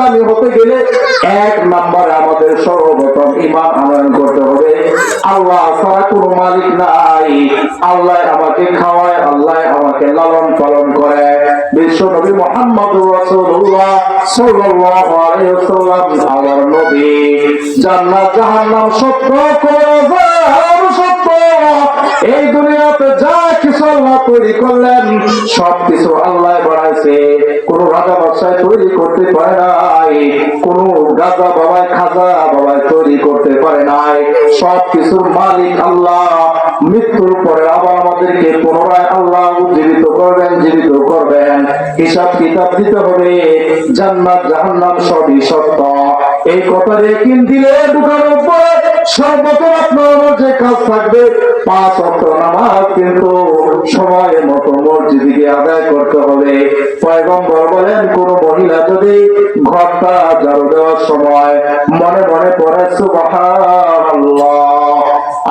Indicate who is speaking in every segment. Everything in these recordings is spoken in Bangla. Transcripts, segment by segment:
Speaker 1: জাহান্নামী হতে গেলে এক নম্বরে আমাদের সর্বপ্রথম ঈমান আনয়ন করতে হবে আল্লাহ ছাড়া কোনো মালিক নাই, আল্লাহ আমাকে খাওয়ায়, আল্লাহ আমাকে লালন পালন করে। বিশ্ব নবী মুহাম্মদুর রাসূলুল্লাহ সাল্লাল্লাহু আলাইহি ওয়াসাল্লাম আমার নবী। জান্নাত জাহান্নাম সত্য, কবর সত্য, এই দুনিয়াতে যা কিছু আল্লাহ তৈরি করলেন সবকিছু আল্লাহ বানাইছে। কোন রাজা বাদশাহ তৈরি করতে পারে নাই, কোন গাজা বাবাই খাজা বাবাই তৈরি করতে পারে নাই। সবকিছুর মালিক আল্লাহ। মৃত্যুর পরে আবার আমাদেরকে পুনরায় আল্লাহ জীবিত করবেন, জীবিত করবেন, হিসাব কিতাব দিতে হবে। জান্নাত জাহান্নাম সবই সত্য, এই কথার ইয়াকিন দিলে ঢুকানোর পরে সর্বপ্রথম আপনার যে কাজ থাকবে 5 ওয়াক্ত নামাজ কিন্তু সময় মতো মসজিদে গিয়ে আদায় করতে হবে। পয়গম্বর বলেন কোন মহিলা যদি ঘরটা ঝাড়ু দেওয়ার সময় মনে মনে পড়ে সুবহানাল্লাহ,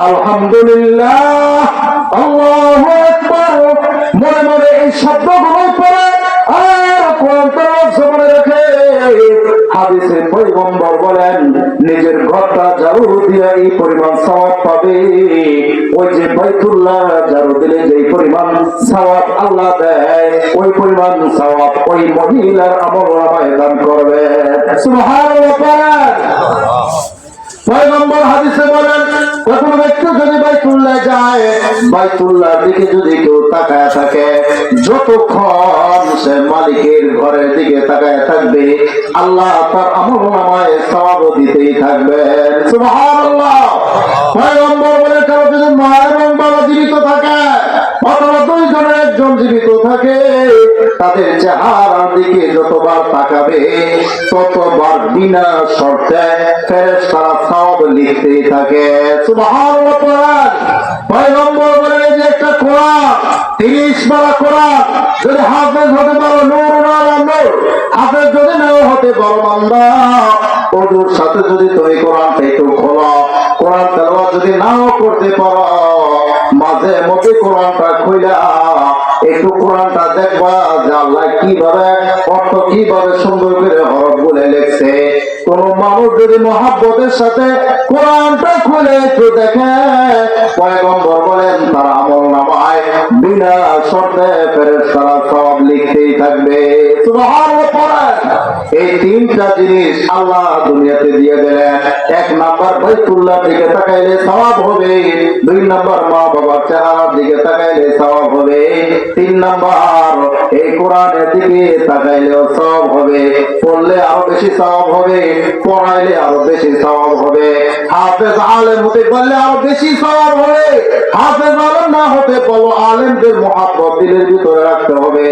Speaker 1: আলহামদুলিল্লাহ, আল্লাহু আকবার, মনে মনে এই শব্দগুলো পড়ে আর কোরআন তেলাওয়াত জবানে রেখে হাদিসে পয়গম্বর বলেন নিজের ঘরটা ঝাড়ু দিয়ে এই পরিমাণ সওয়াব পাবে। ওই যে বাইতুল্লাহ ঝাড়ু দিলে যে পরিমাণ সওয়াব আল্লাহ দেয় ওই পরিমাণ সওয়াব ওই মহিলার আমলনামায় দান করবে। সুবহানাল্লাহ। পয়গম্বর হাদিসে বলেন কোন ব্যক্তি যদি বাইতুল্লাহ যায়, বাইতুল্লাহর দিকে যদি কেউ তাকায় থাকে, যতক্ষণ সে মালিকের ঘরের দিকে তাকায় থাকবে আল্লাহ তার আমলনামায় সওয়াব দিতেই থাকবেন। সুবহানাল্লাহ। পয়গম্বর বলেন কারো যদি মা এবং বাবা জীবিত থাকে অথবা দুইজনের একজন জীবিত থাকে, তাদের চেহারার দিকে যতবার তাকাবে ততবার বিনা শর্তে ফেরেশতারা সওয়াব লিখতেই থাকে। সুবহানাল্লাহ। পয়গম্বর বলেন যে একটা কোরআন 30 পারা কোরআন যদি হাফেজ হতে পারো নূর আলা নূর, হাফেজ যদি নাও হতে পারো বান্দা ওর সাথে যদি তুমি কোরআনটা একটু খোলো, কোরআন তেলাওয়াত যদি নাও করতে পারো মাঝে মধ্যে কোরআনটা খুইলা একটু কোরআনটা দেখবা যে আল্লাহ কিভাবে অর্থ কিভাবে সুন্দর করে হরফ বলে লিখছে। কোন মানুষ যদি মহাব্বতের সাথে কোরআনটা খুলে একটু দেখে পয়গম্বর বলেন তার আমলনামায় বিনা শর্তে ফেরেশতারা সওয়াব লিখতেই থাকবে। সুবহানাল্লাহ। এই তিনটা জিনিস আল্লাহ দুনিয়াতে দিয়ে দিলেন। 1 নাম্বার বাইতুল্লাহ দিকে তাকাইলে সওয়াব হবে, 2 নাম্বার মা বাবার চেহারার দিকে তাকাইলে সওয়াব হবে, 3 নাম্বার এই কোরআনের দিকে তাকাইলেও সওয়াব হবে, পড়লে আরো বেশি সওয়াব হবে, পড়াইলে আরো বেশি সওয়াব হবে, হাফেজ আলেম হতে পারলে আরো বেশি সওয়াব হবে, হাফেজ আলেম না হতে পারলে আলেমদের মহব্বত দিলের ভিতরে রাখতে হবে।